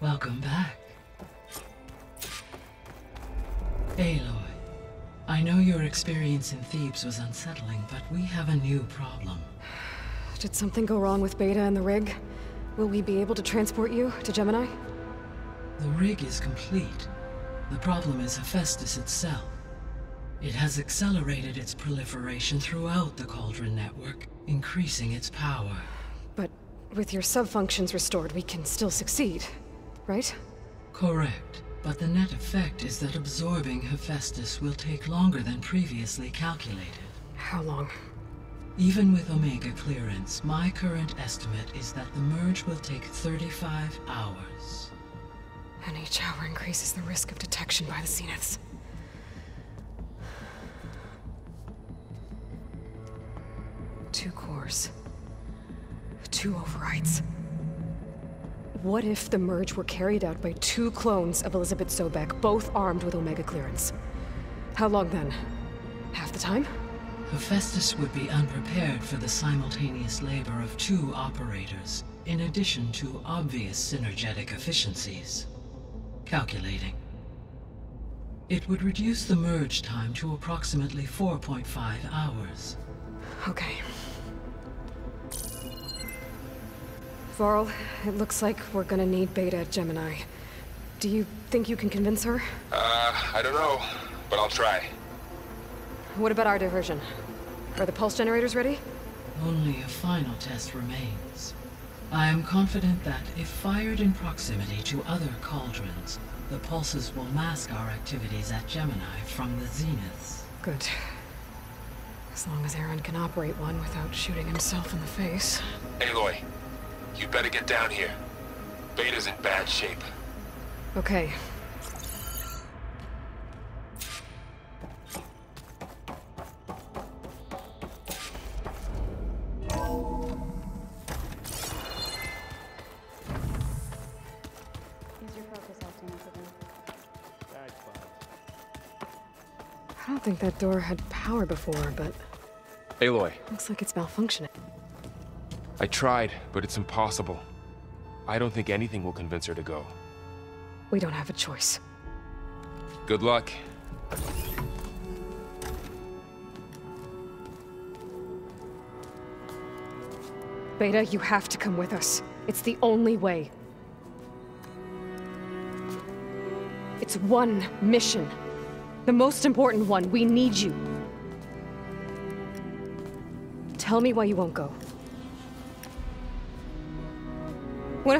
Welcome back. Aloy, I know your experience in Thebes was unsettling, but we have a new problem. Did something go wrong with Beta and the rig? Will we be able to transport you to Gemini? The rig is complete. The problem is Hephaestus itself. It has accelerated its proliferation throughout the Cauldron network, increasing its power. But with your sub-functions restored, we can still succeed, right? Correct. But the net effect is that absorbing Hephaestus will take longer than previously calculated. How long? Even with Omega clearance, my current estimate is that the merge will take 35 hours. And each hour increases the risk of detection by the Zeniths. Two cores. Two overrides. What if the merge were carried out by two clones of Elizabeth Sobek, both armed with Omega clearance? How long then? Half the time? Hephaestus would be unprepared for the simultaneous labor of two operators, in addition to obvious synergetic efficiencies. Calculating. It would reduce the merge time to approximately 4.5 hours. Okay. Varl, it looks like we're gonna need Beta at Gemini. Do you think you can convince her? I don't know, but I'll try. What about our diversion? Are the pulse generators ready? Only a final test remains. I am confident that if fired in proximity to other cauldrons, the pulses will mask our activities at Gemini from the Zeniths. Good. As long as Aaron can operate one without shooting himself in the face. Aloy, you better get down here. Beta's in bad shape. Okay. I don't think that door had power before, but Aloy, looks like it's malfunctioning. I tried, but it's impossible. I don't think anything will convince her to go. We don't have a choice. Good luck. Beta, you have to come with us. It's the only way. It's one mission. The most important one. We need you. Tell me why you won't go. What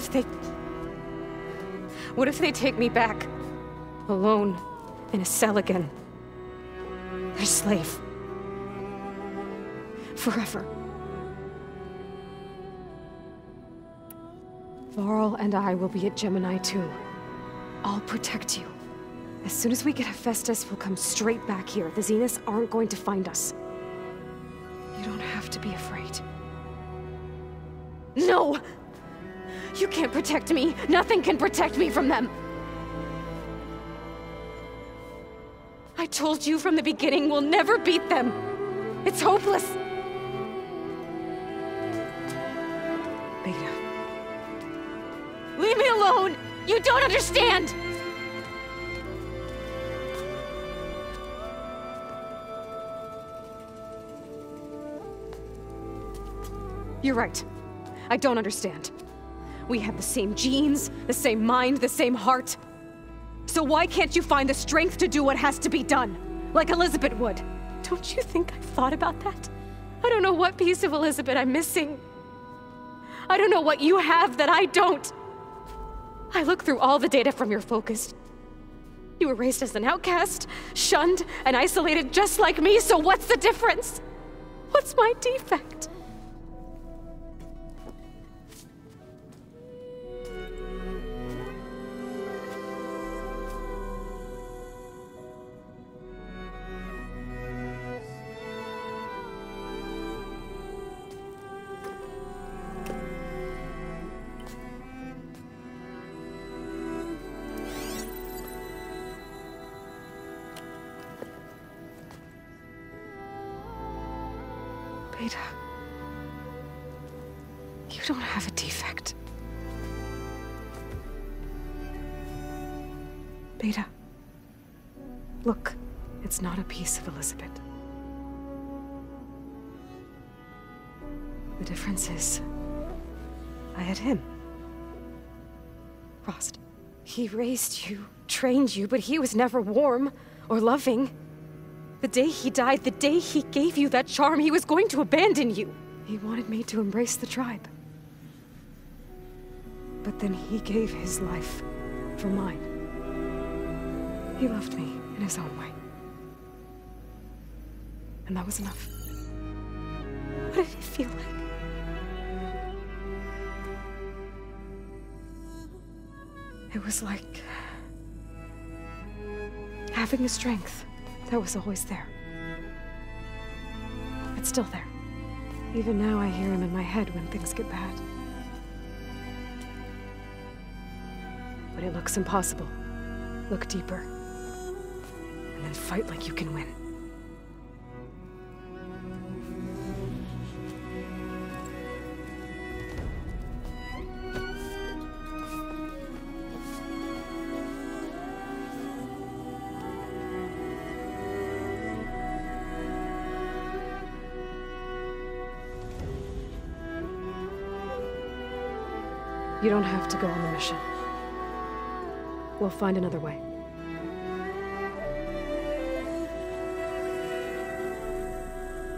if they take me back? Alone, in a cell again. Their slave. Forever. Varl and I will be at Gemini too. I'll protect you. As soon as we get Hephaestus, we'll come straight back here. The Zeniths aren't going to find us. You don't have to be afraid. No! You can't protect me. Nothing can protect me from them. I told you from the beginning, we'll never beat them. It's hopeless. Beta. Leave me alone! You don't understand! You're right. I don't understand. We have the same genes, the same mind, the same heart. So why can't you find the strength to do what has to be done? Like Elizabeth would. Don't you think I've thought about that? I don't know what piece of Elizabeth I'm missing. I don't know what you have that I don't. I look through all the data from your focus. You were raised as an outcast, shunned, and isolated just like me, so what's the difference? What's my defect? Beta, you don't have a defect. Beta. Look, it's not a piece of Elizabeth. The difference is, I had him. Frost. He raised you, trained you, but he was never warm or loving. The day he died, the day he gave you that charm, he was going to abandon you. He wanted me to embrace the tribe. But then he gave his life for mine. He loved me in his own way. And that was enough. What did it feel like? It was like having the strength that was always there. It's still there. Even now I hear him in my head when things get bad. But it looks impossible. Look deeper. And then fight like you can win. You don't have to go on the mission. We'll find another way.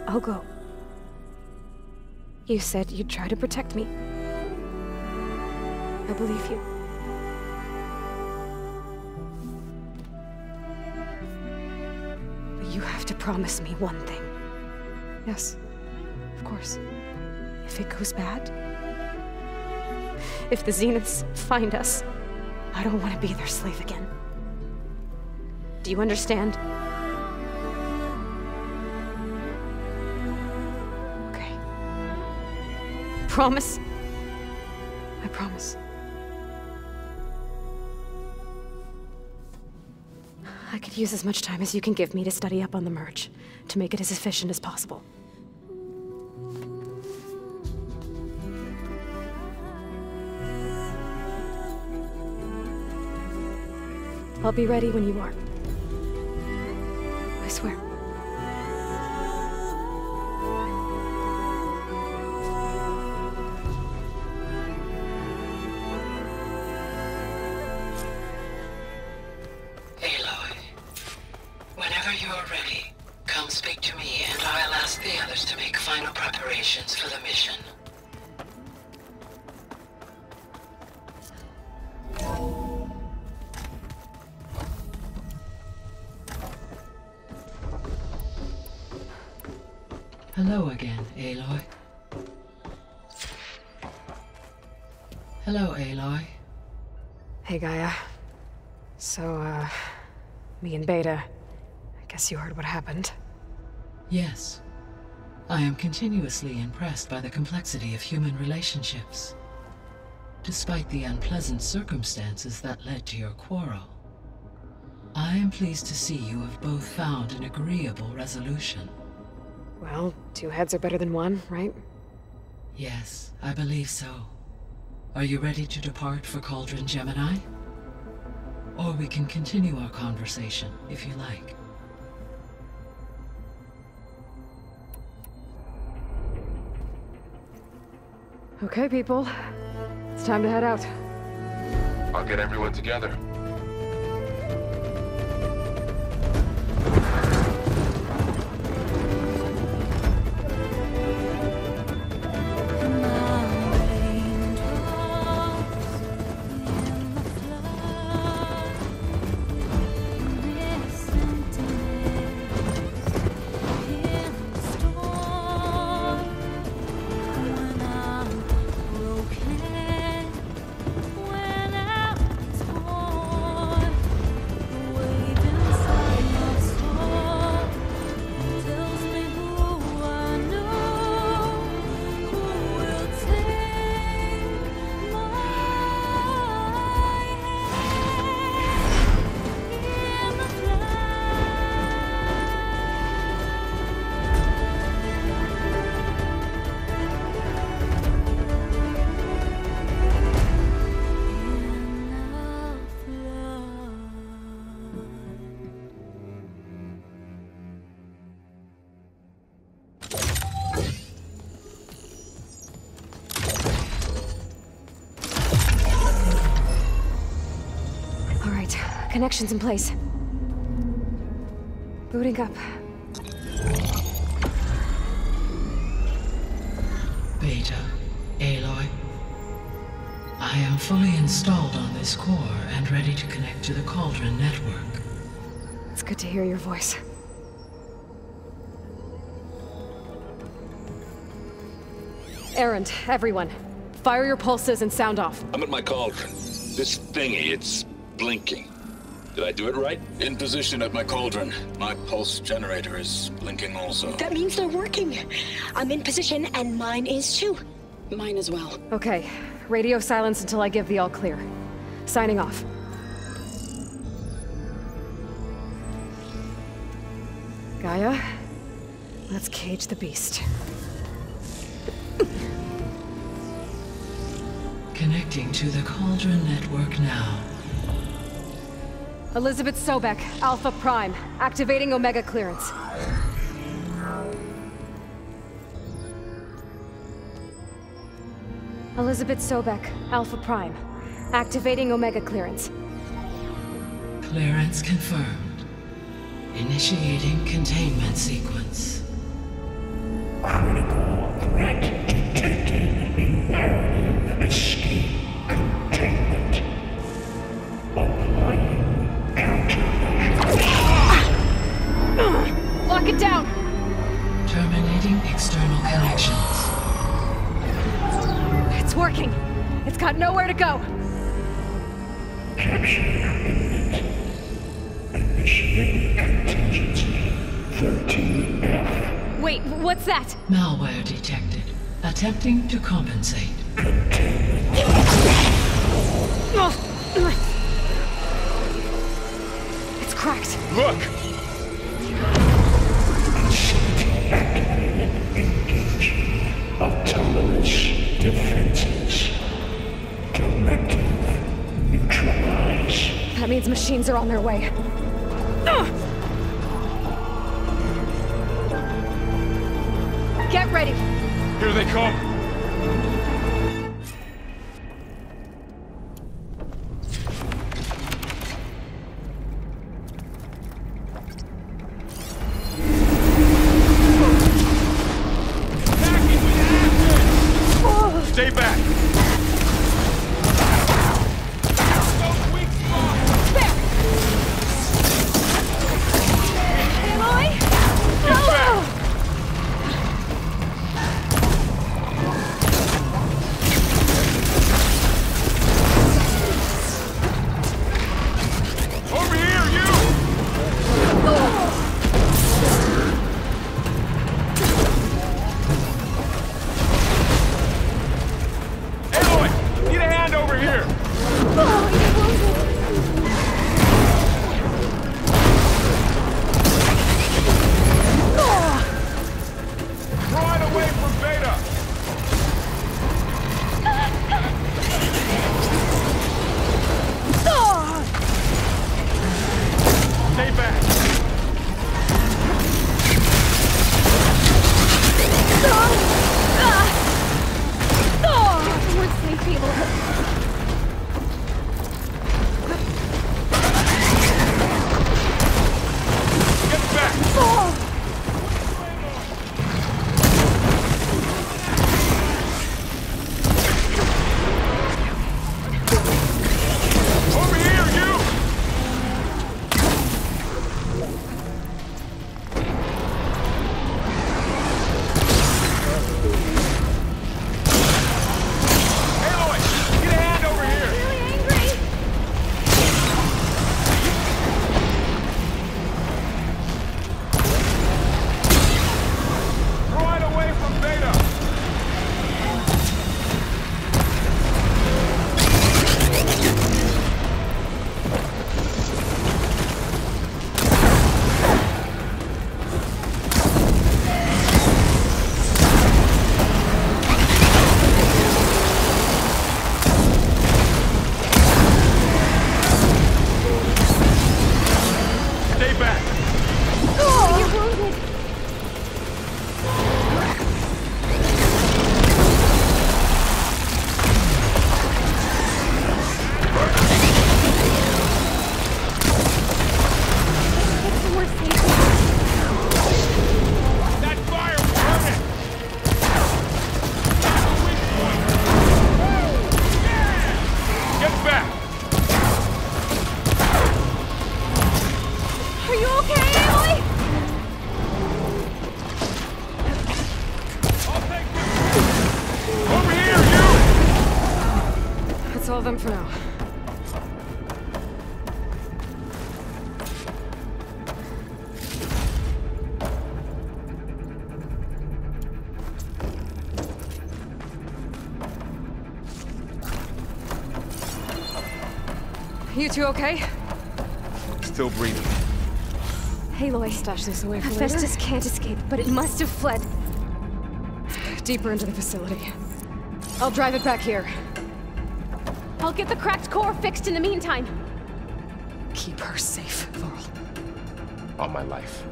I'll go. You said you'd try to protect me. I believe you. But you have to promise me one thing. Yes, of course. If it goes bad, if the Zeniths find us, I don't want to be their slave again. Do you understand? Okay. Promise? I promise. I could use as much time as you can give me to study up on the merge, to make it as efficient as possible. I'll be ready when you are. I swear. Aloy, whenever you're ready, come speak to me and I'll ask the others to make final preparations for the mission. Hello again, Aloy. Hello, Aloy. Hey, Gaia. So, me and Beta, I guess you heard what happened. Yes. I am continuously impressed by the complexity of human relationships. Despite the unpleasant circumstances that led to your quarrel, I am pleased to see you have both found an agreeable resolution. Well, two heads are better than one, right? Yes, I believe so. Are you ready to depart for Cauldron Gemini? Or we can continue our conversation, if you like. Okay, people. It's time to head out. I'll get everyone together. Connection's in place. Booting up. Beta, Aloy. I am fully installed on this core and ready to connect to the Cauldron network. It's good to hear your voice. Errand, everyone. Fire your pulses and sound off. I'm at my cauldron. This thingy, it's blinking. Did I do it right? In position at my cauldron. My pulse generator is blinking also. That means they're working. I'm in position, and mine is too. Mine as well. Okay. Radio silence until I give the all clear. Signing off. Gaia, let's cage the beast. Connecting to the Cauldron network now. Elizabeth Sobek, Alpha Prime, activating Omega clearance. Elizabeth Sobek, Alpha Prime, activating Omega clearance. Clearance confirmed. Initiating containment sequence. Critical threat detected. Imperative escape containment. Applying countermeasures. Lock it down! Terminating external connections. It's working. It's got nowhere to go. Capture imminent. Initiating contingency 13F. Wait, what's that? Malware detected. Attempting to compensate. It's cracked. Look! Facility activated. Engaging autonomous defenses. Directive neutralize. That means machines are on their way. Get ready! Here they come! Stay back! all of them for now. You two okay? Still breathing. Aloy. Stash this away for later. Hephaestus can't escape, but it must have fled. Deeper into the facility. I'll drive it back here. I'll get the cracked core fixed in the meantime. Keep her safe, Laurel. On my life.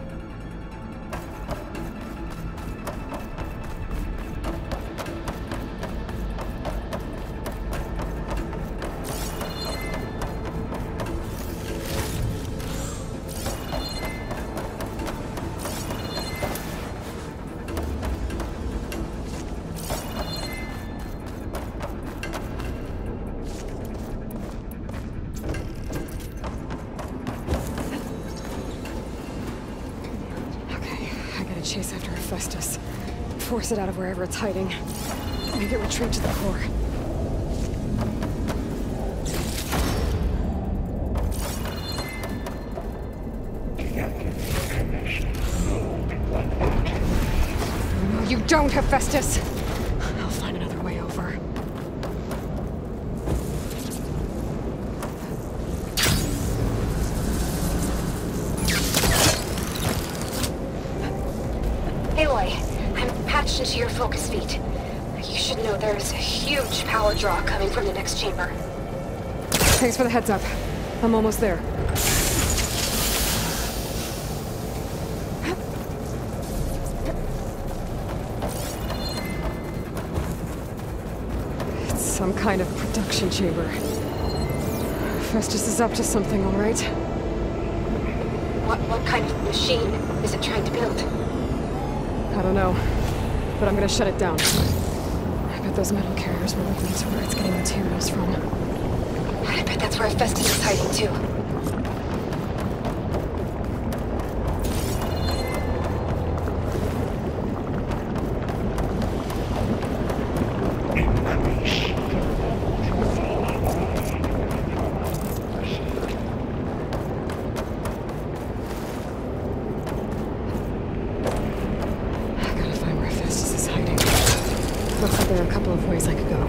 Chase after Hephaestus. Force it out of wherever it's hiding. Make it retreat to the core. No, you don't, Hephaestus! I'll find another way over. Aloy, I'm patched into your focus feed. You should know there's a huge power draw coming from the next chamber. Thanks for the heads up. I'm almost there. It's some kind of production chamber. Festus is up to something, all right? What kind of machine is it trying to build? I don't know, but I'm gonna shut it down. I bet those metal carriers will lead me to where it's getting materials from. I bet that's where Festus is hiding too. Looks like there are a couple of ways I could go.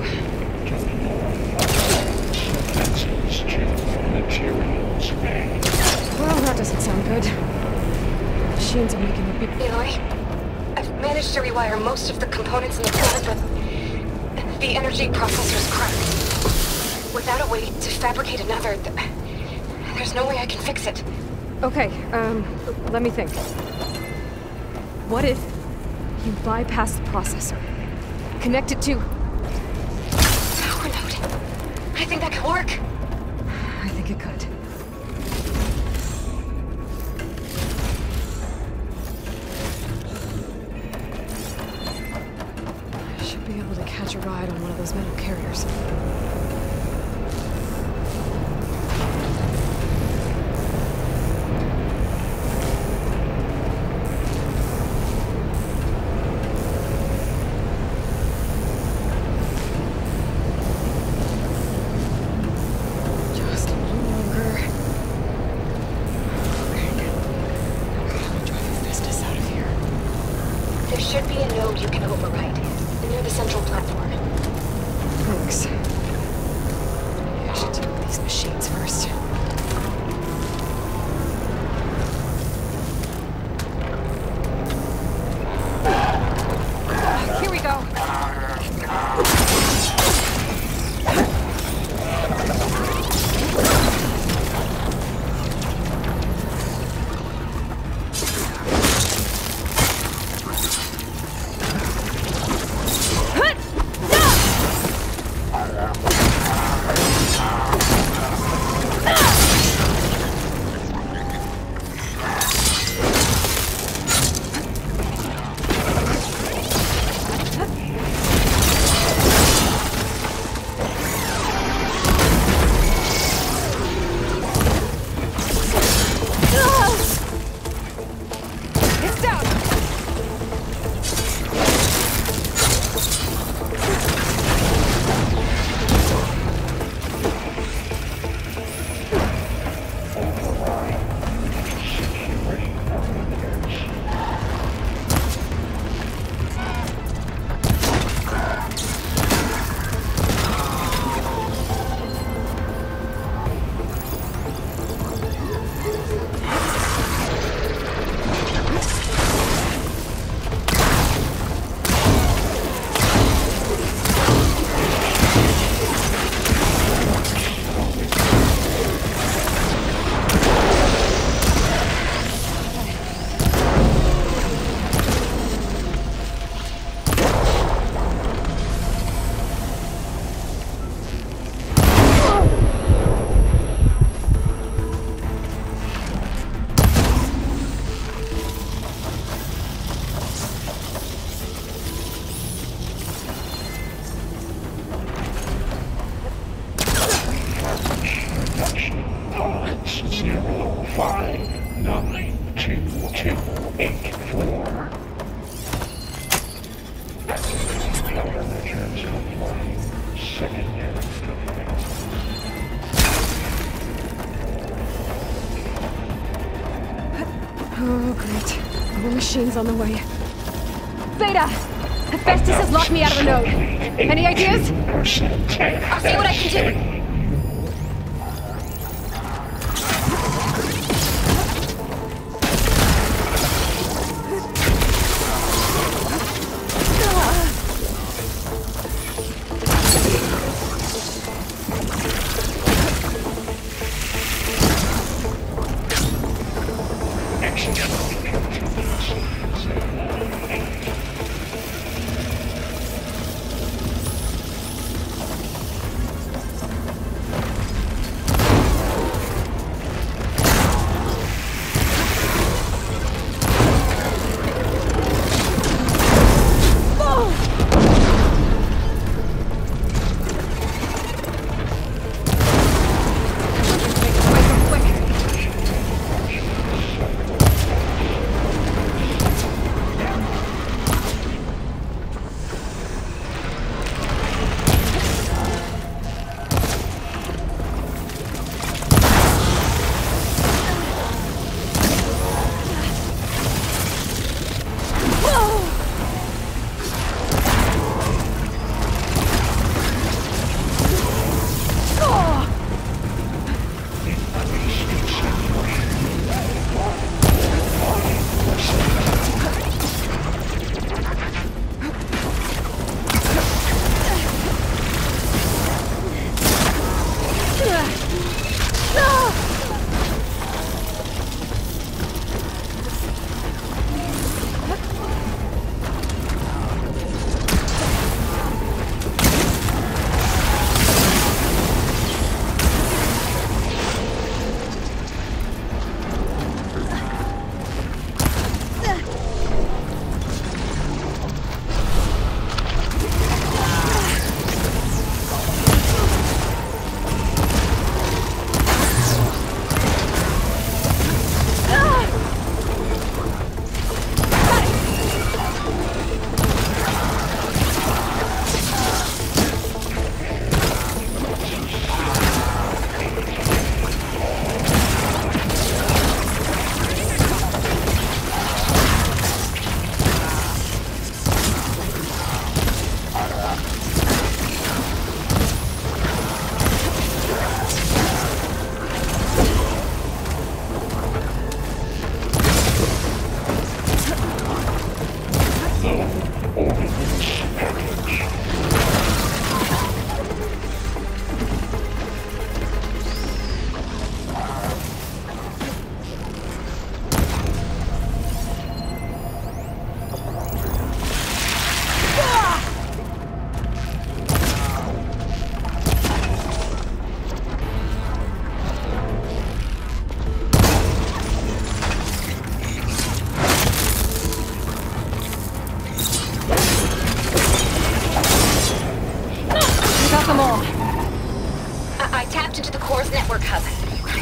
Well, that doesn't sound good. Machines are making a big... Aloy, I've managed to rewire most of the components in the core, but the energy processor's cracked. Without a way to fabricate another, there's no way I can fix it. Okay, let me think. What if you bypass the processor? Connect it to... Power node. I think that could work. I think it could. I should be able to catch a ride on one of those metal carriers. There should be a node you can override, near the central platform. Thanks. Maybe I should deal with these machines first. Here we go. Oh, great. More machines on the way. Zeta! Hephaestus has locked me out of the node. Any ideas? I'll see what I can do.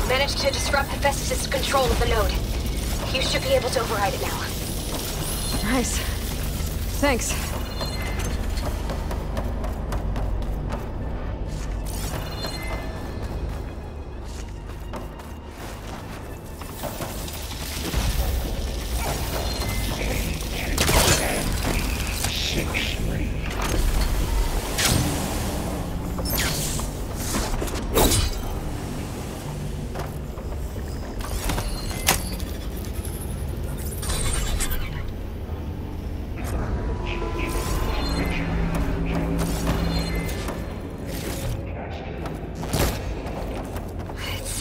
Managed to disrupt Hephaestus' control of the node. You should be able to override it now. Nice. Thanks.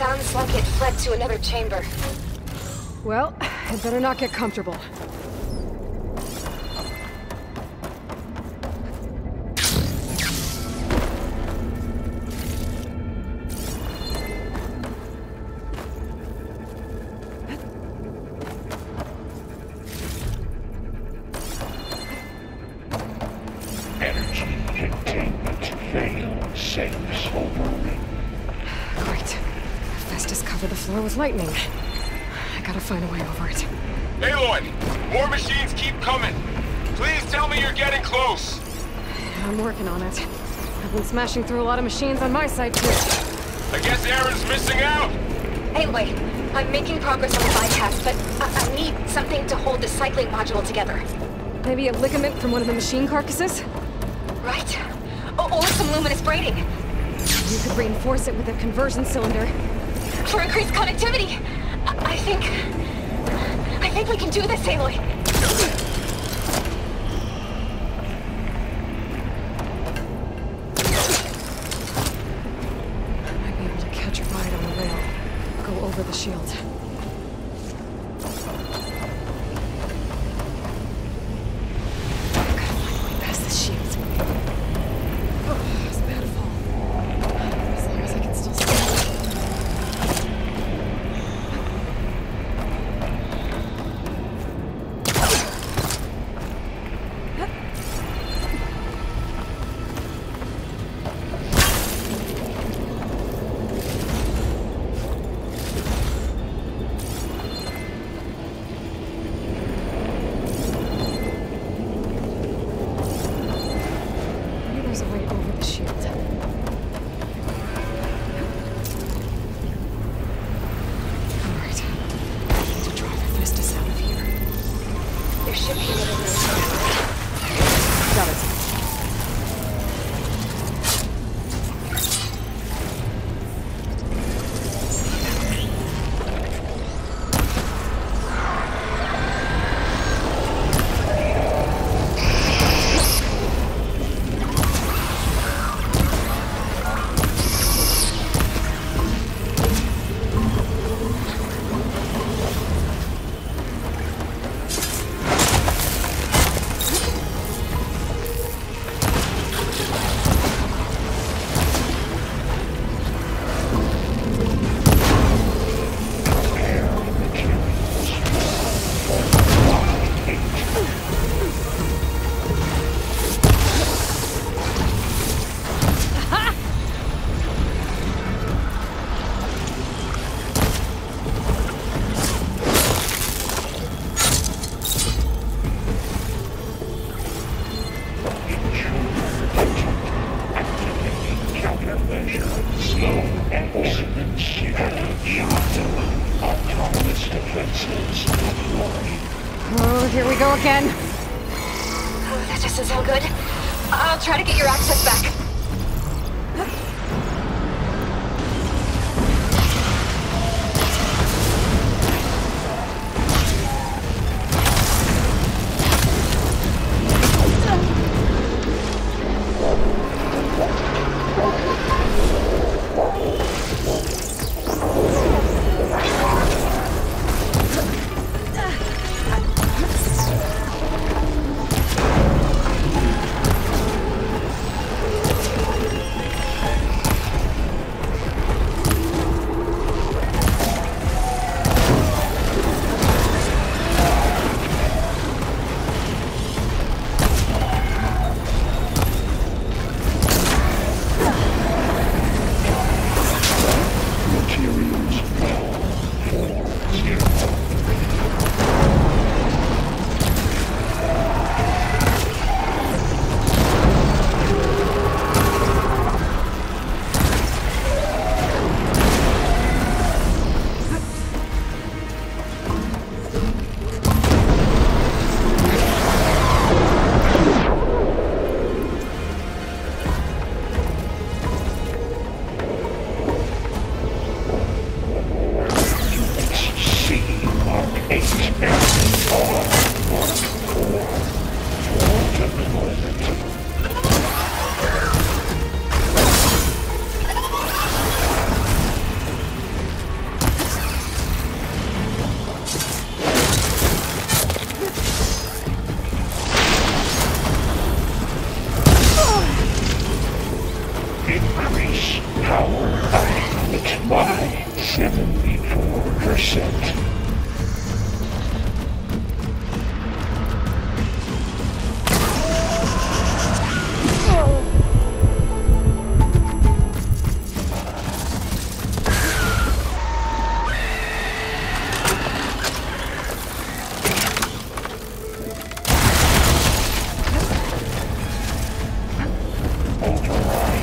Sounds like it fled to another chamber. Well, I'd better not get comfortable. Energy containment failed. Saves over. Great. Hephaestus covered the floor with lightning. I gotta find a way over it. Aloy! More machines keep coming! Please tell me you're getting close! I'm working on it. I've been smashing through a lot of machines on my side, too. I guess Aaron's missing out! Anyway, I'm making progress on the bypass, but I need something to hold the cycling module together. Maybe a ligament from one of the machine carcasses? Right. Or some luminous braiding. You could reinforce it with a conversion cylinder. For increased connectivity! I think we can do this, Aloy. I might be able to catch a ride on the rail. Go over the shield. Gotta find a way past the shield. Oh, it's a bad fall. As long as I can still see. Maybe there's a way over the shield. Alright. I need to drive Hephaestus out of here. There should be another road. Got it. Oh, here we go again. Oh, that doesn't sound good. I'll try to get your access back. by 74%. Override.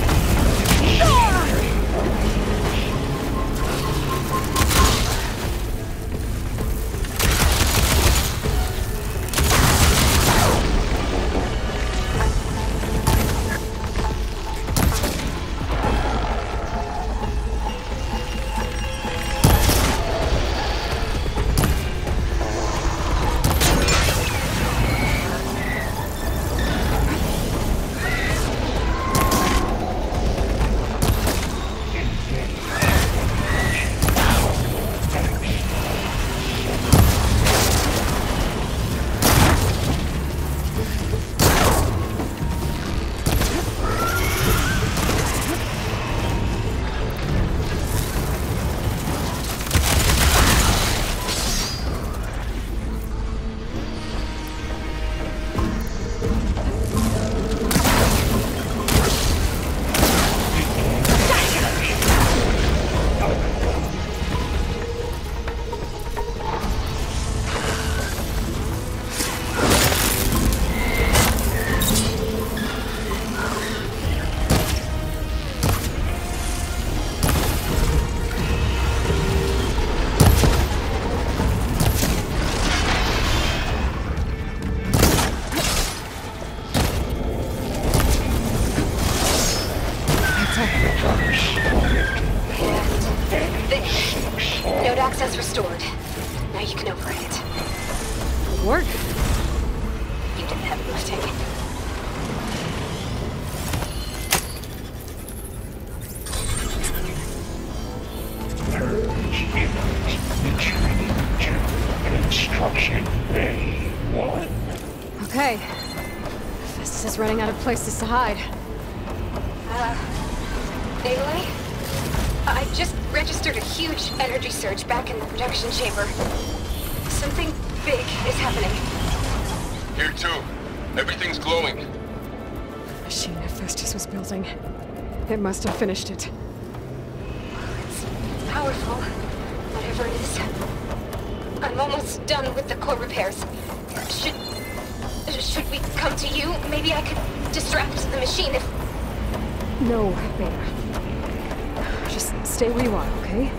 There. Node access restored. Now you can override it. Good work. You did the heavy lifting. Purge image retreating to construction bay 1. Okay. Festus is running out of places to hide. Aloy? I just registered a huge energy surge back in the production chamber. Something big is happening. Here too. Everything's glowing. The machine Festus was building. It must have finished it. It's powerful, whatever it is. I'm almost done with the core repairs. Should we come to you? Maybe I could distract the machine if... No, Beta. Just stay where you are, okay?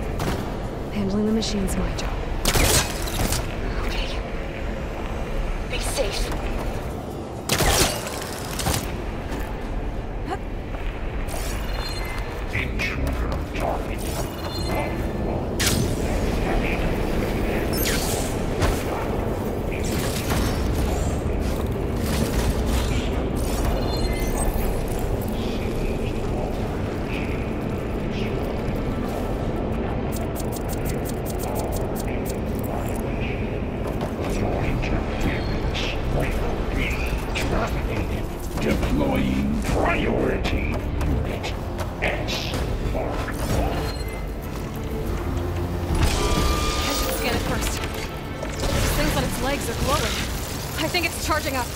Handling the machine's my job. Okay. Be safe. Intruder target. Deploying priority unit S Mark 1. I should scan it first. Those things on its legs are glowing. I think it's charging up.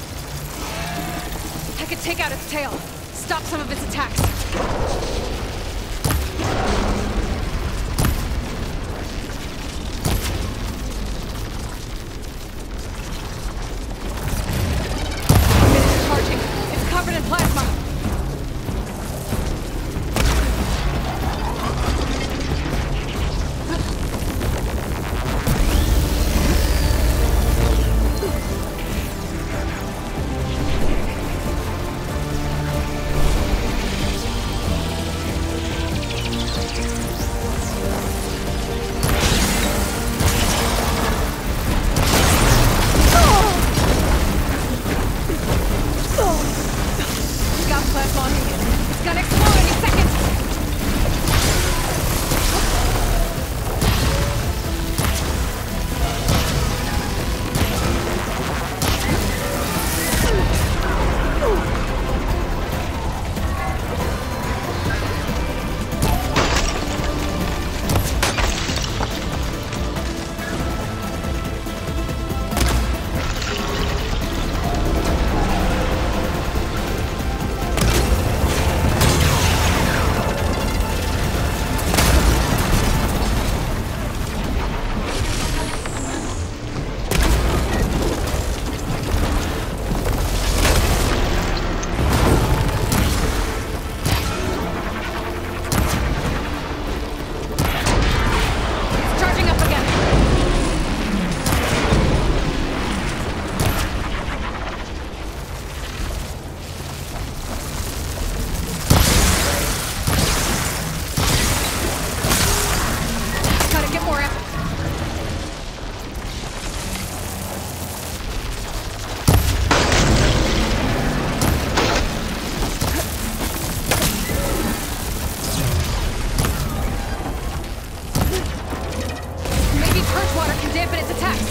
I could take out its tail, stop some of its attacks. It's charging. It's covered in plasma. Got plasma on me. It's gonna explode any second. It's charging up again. Gotta get more effort. Maybe purge water can dampen its attacks.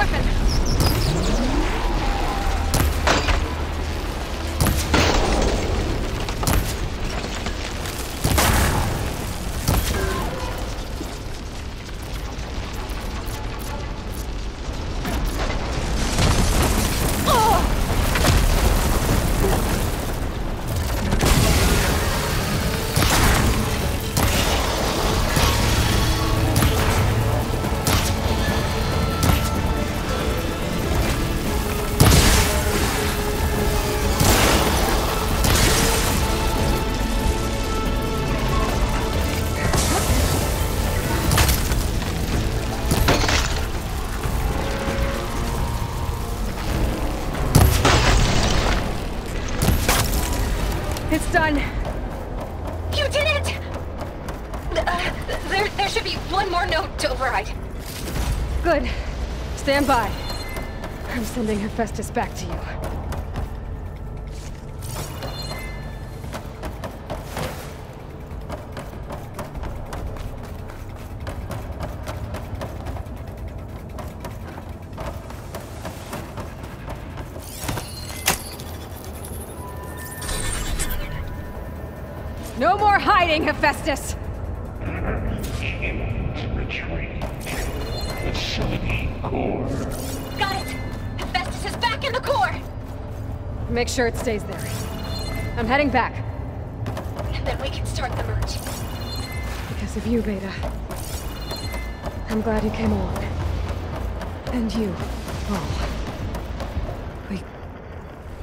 weapon! It's done. You did it! There should be one more note to override. Good. Stand by. I'm sending Hephaestus back to you. No more hiding, Hephaestus! Retreat to facility core. Got it! Hephaestus is back in the core! Make sure it stays there. I'm heading back. And then we can start the merge. Because of you, Beta. I'm glad you came along. And you, Paul. We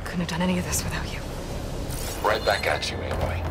couldn't have done any of this without you. Right back at you, Aloy.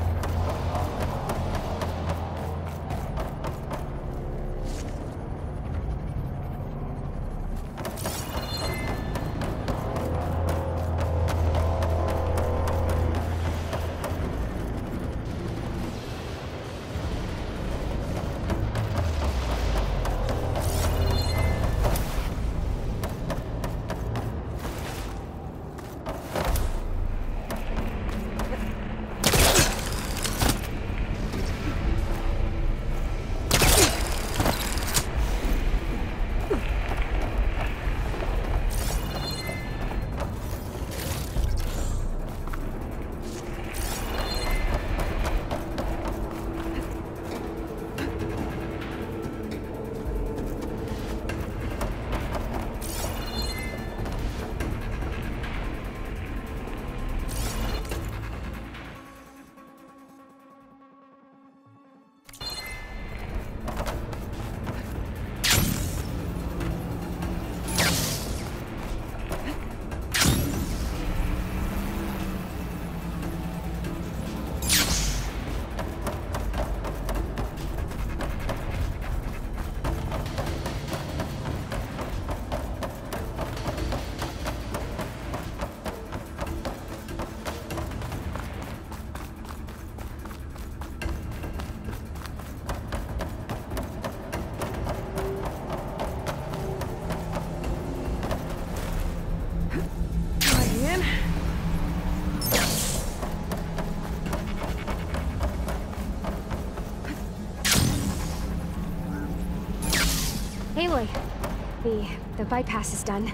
Aloy, the bypass is done.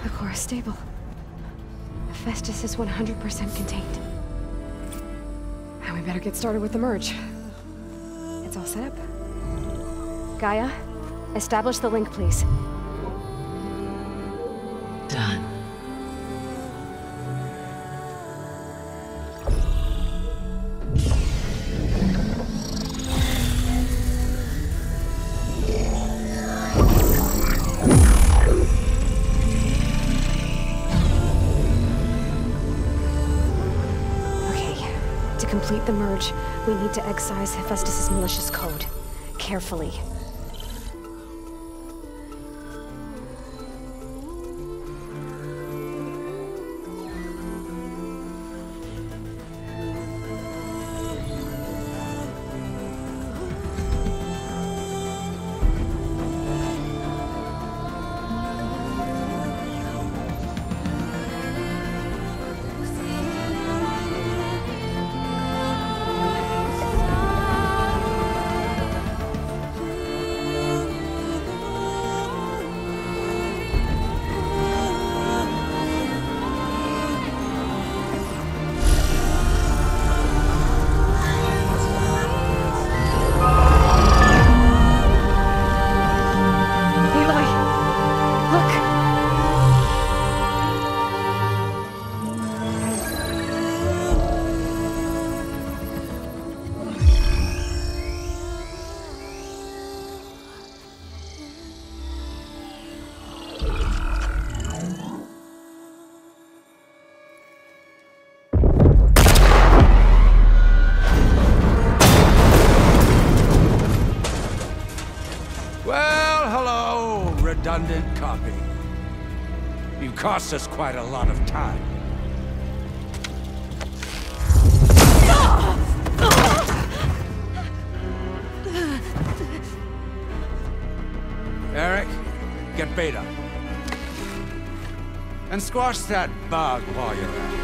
The core is stable. Hephaestus is 100% contained. Now we better get started with the merge. It's all set up. Gaia, establish the link, please. Done. To complete the merge, we need to excise Hephaestus' malicious code. Carefully. redundant copy. You cost us quite a lot of time. Eric, get Beta. And squash that bug while you're at it.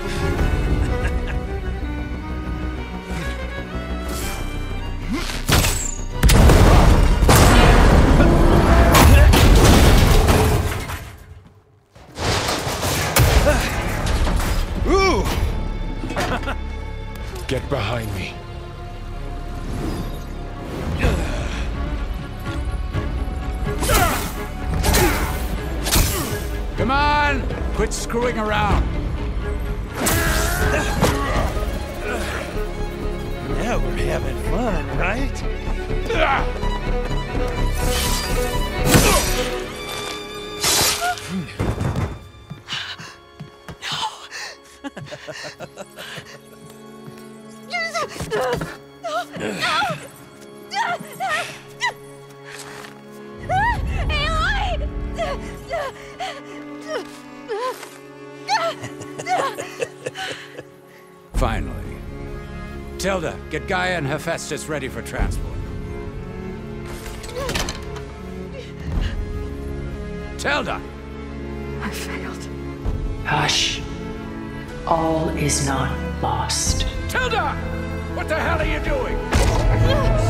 Get behind me. Come on! Quit screwing around! Now we're having fun, right? Finally. Tilda, get Gaia and Hephaestus ready for transport. Tilda! I failed. Hush. All is not lost. Tilda! What the hell are you doing?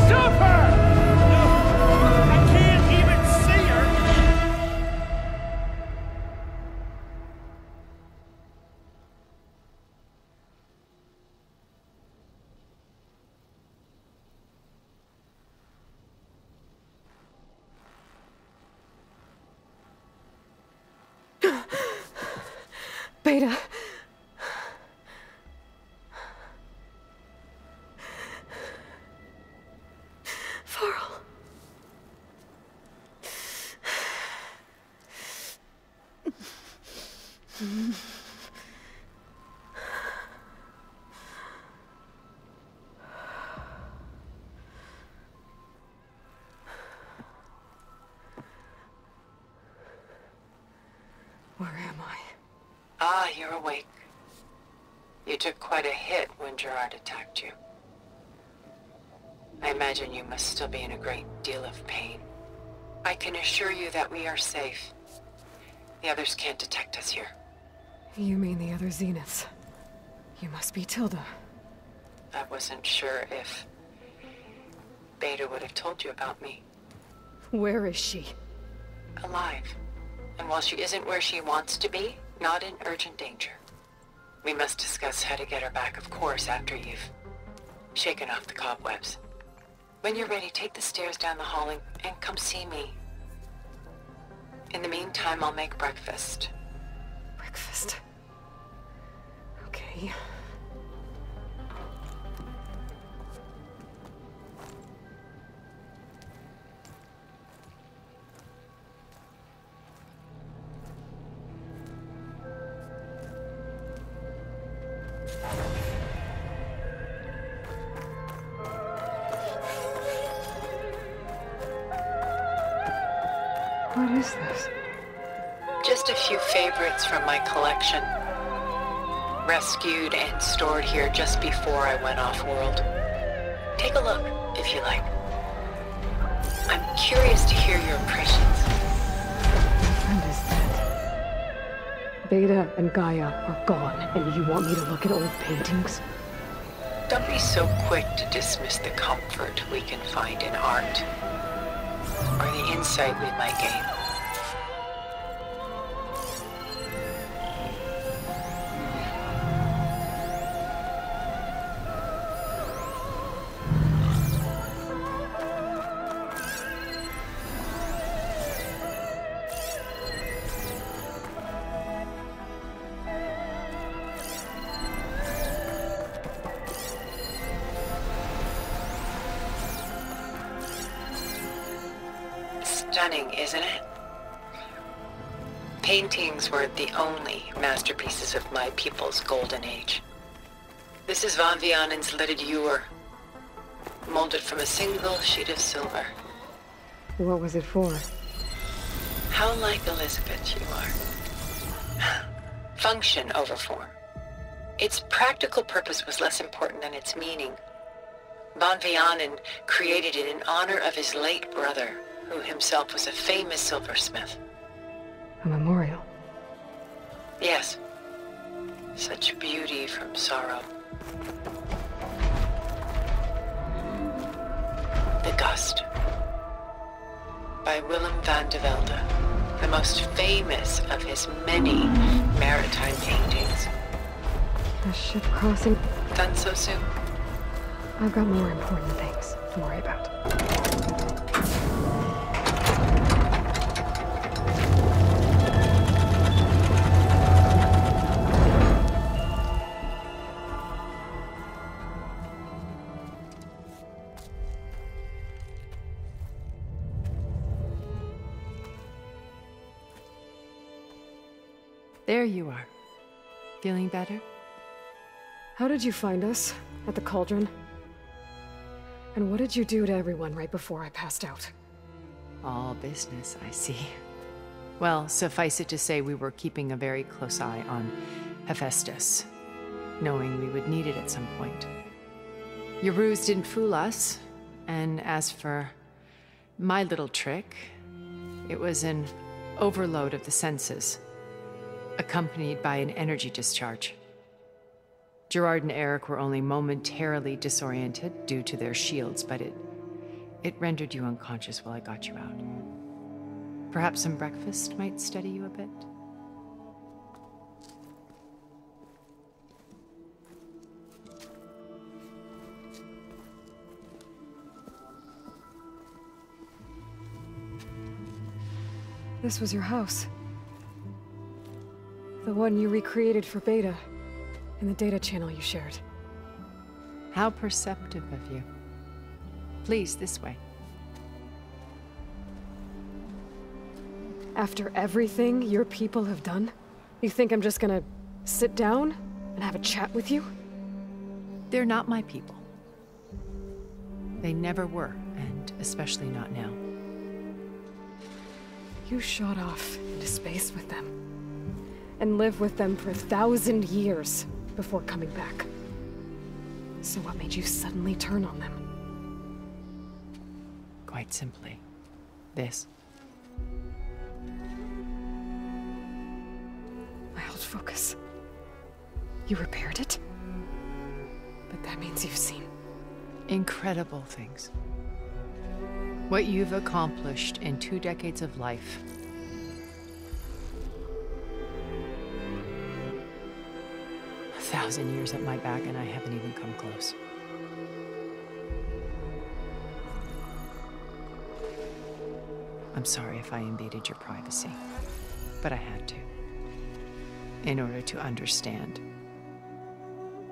Stop her! I can't even see her! Beta. Varl. Where am I? Ah, you're awake. You took quite a hit when Gerard attacked you. I imagine you must still be in a great deal of pain. I can assure you that we are safe. The others can't detect us here. You mean the other Zeniths? You must be Tilda. I wasn't sure if Beta would have told you about me. Where is she? Alive. And while she isn't where she wants to be, not in urgent danger. We must discuss how to get her back, of course, after you've shaken off the cobwebs. When you're ready, take the stairs down the hall and come see me. In the meantime, I'll make breakfast. Breakfast. Okay. What is this? Just a few favorites from my collection. Rescued and stored here just before I went off-world. Take a look, if you like. I'm curious to hear your impressions. My friend is dead. Beta and Gaia are gone, and you want me to look at old paintings? Don't be so quick to dismiss the comfort we can find in art. Or the insight we might gain. Stunning, isn't it? Paintings were the only masterpieces of my people's golden age. This is Van Vianen's lidded ewer, molded from a single sheet of silver. What was it for? How like Elizabeth you are. Function over form. Its practical purpose was less important than its meaning. Von Vianen created it in honor of his late brother, who himself was a famous silversmith. A memorial. Yes. Such beauty from sorrow. The Gust. By Willem van de Velde, the most famous of his many maritime paintings. A ship crossing. Done so soon? I've got more important things to worry about. There you are. Feeling better? How did you find us? At the Cauldron? And what did you do to everyone right before I passed out? All business, I see. Well, suffice it to say we were keeping a very close eye on Hephaestus, knowing we would need it at some point. Your ruse didn't fool us, and as for my little trick, it was an overload of the senses, accompanied by an energy discharge. Gerard and Eric were only momentarily disoriented due to their shields, but it rendered you unconscious while I got you out. Perhaps some breakfast might steady you a bit? This was your house. The one you recreated for Beta, in the data channel you shared. How perceptive of you. Please, this way. After everything your people have done, you think I'm just gonna sit down and have a chat with you? They're not my people. They never were, and especially not now. You shot off into space with them, and lived with them for 1,000 years before coming back. So what made you suddenly turn on them? Quite simply, this. I held focus. You repaired it? But that means you've seen incredible things. What you've accomplished in 2 decades of life. A 1,000 years at my back and I haven't even come close. I'm sorry if I invaded your privacy, but I had to. In order to understand.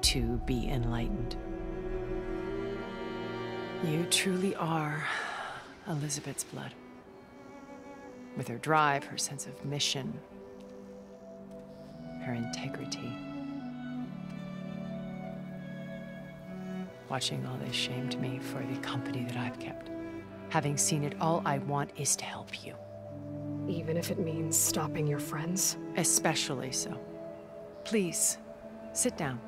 To be enlightened. You truly are Elizabeth's blood. With her drive, her sense of mission, her integrity. Watching all this shamed me for the company that I've kept. Having seen it, all I want is to help you. Even if it means stopping your friends? Especially so. Please, sit down.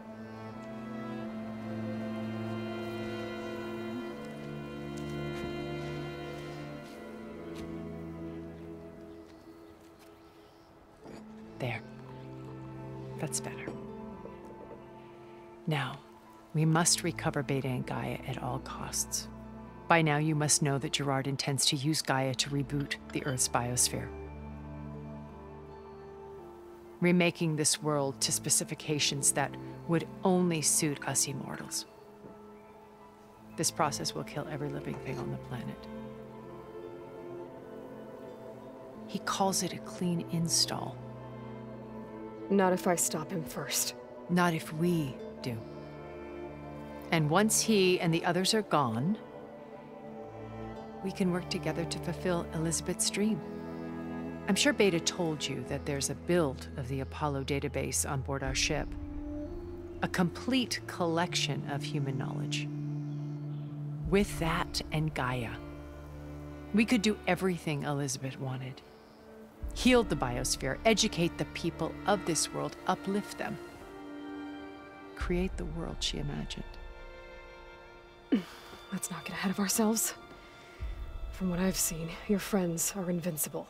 There. That's better. Now, we must recover Beta and Gaia at all costs. By now, you must know that Gerard intends to use Gaia to reboot the Earth's biosphere. Remaking this world to specifications that would only suit us immortals. This process will kill every living thing on the planet. He calls it a clean install. Not if I stop him first. Not if we do. And once he and the others are gone, we can work together to fulfill Elizabeth's dream. I'm sure Beta told you that there's a build of the Apollo database on board our ship. A complete collection of human knowledge. With that and Gaia, we could do everything Elizabeth wanted. Heal the biosphere, educate the people of this world, uplift them. Create the world she imagined. Let's not get ahead of ourselves. From what I've seen, your friends are invincible.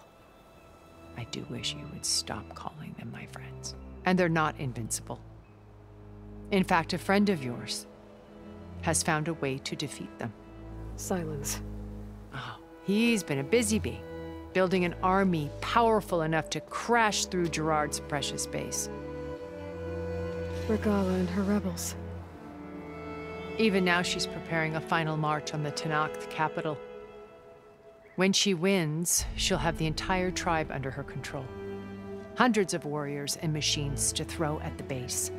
I do wish you would stop calling them my friends. And they're not invincible. In fact, a friend of yours has found a way to defeat them. Silence. Oh, he's been a busy bee, building an army powerful enough to crash through Gerard's precious base. Regala and her rebels. Even now, she's preparing a final march on the Tenakth capital. When she wins, she'll have the entire tribe under her control. Hundreds of warriors and machines to throw at the base.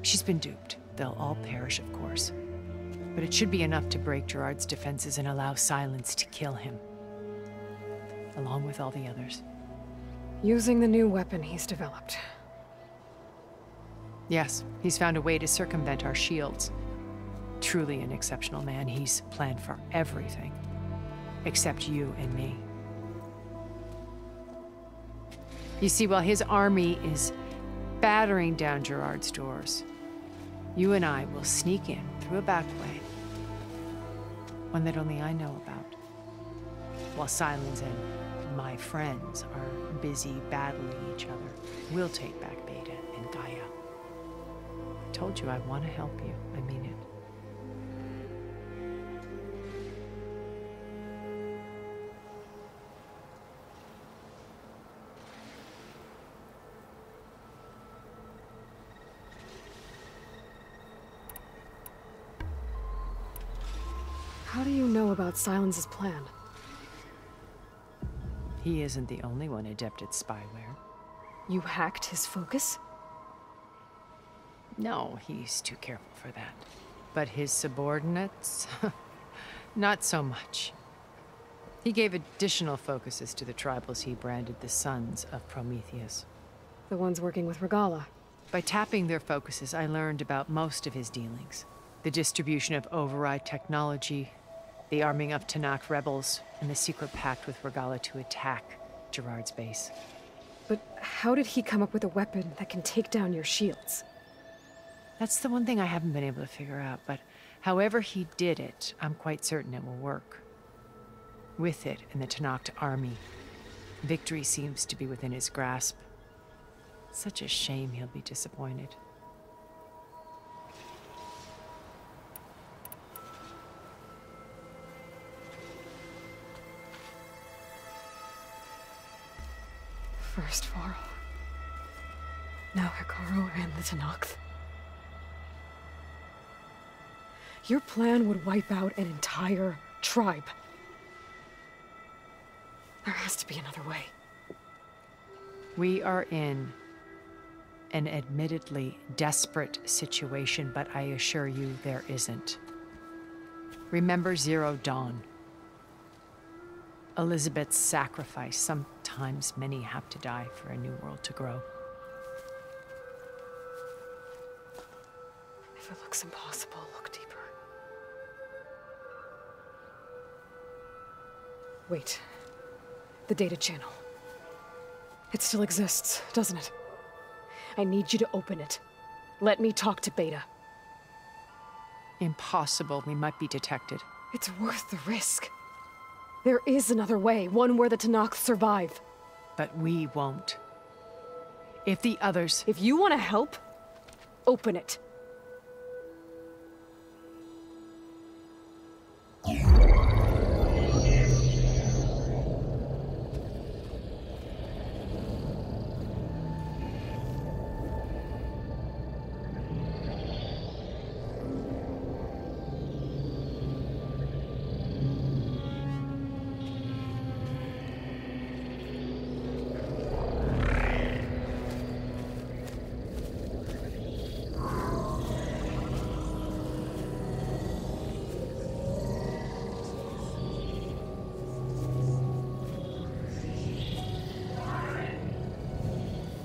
She's been duped. They'll all perish, of course. But it should be enough to break Gerard's defenses and allow Silence to kill him. Along with all the others. Using the new weapon he's developed. Yes, he's found a way to circumvent our shields. Truly an exceptional man. He's planned for everything. Except you and me. You see, while his army is battering down Gerard's doors, you and I will sneak in through a back way. One that only I know about. While Silence and my friends are busy battling each other, we'll take back Beta and Gaia. I told you I want to help you. I mean it. How do you know about Silence's plan? He isn't the only one adept at spyware. You hacked his focus? No, he's too careful for that. But his subordinates? Not so much. He gave additional focuses to the tribals he branded the Sons of Prometheus. The ones working with Regala. By tapping their focuses, I learned about most of his dealings. The distribution of override technology, the arming of Tenakth rebels, and the secret pact with Regala to attack Gerard's base. But how did he come up with a weapon that can take down your shields? That's the one thing I haven't been able to figure out, but however he did it, I'm quite certain it will work. With it and the Tenakth army, victory seems to be within his grasp. Such a shame he'll be disappointed. First Varl. Now Hikaru and the Tenakth. Your plan would wipe out an entire tribe. There has to be another way. We are in an admittedly desperate situation, but I assure you there isn't. Remember Zero Dawn. Elizabeth's sacrifice. Sometimes many have to die for a new world to grow. If it looks impossible, look deeper. Wait. The data channel. It still exists, doesn't it? I need you to open it. Let me talk to Beta. Impossible. We might be detected. It's worth the risk. There is another way, one where the Tenakth survive. But we won't. If the others... If you want to help, open it.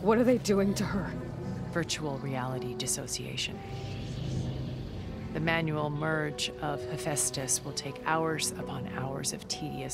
What are they doing to her? Virtual reality dissociation. The manual merge of Hephaestus will take hours upon hours of tedious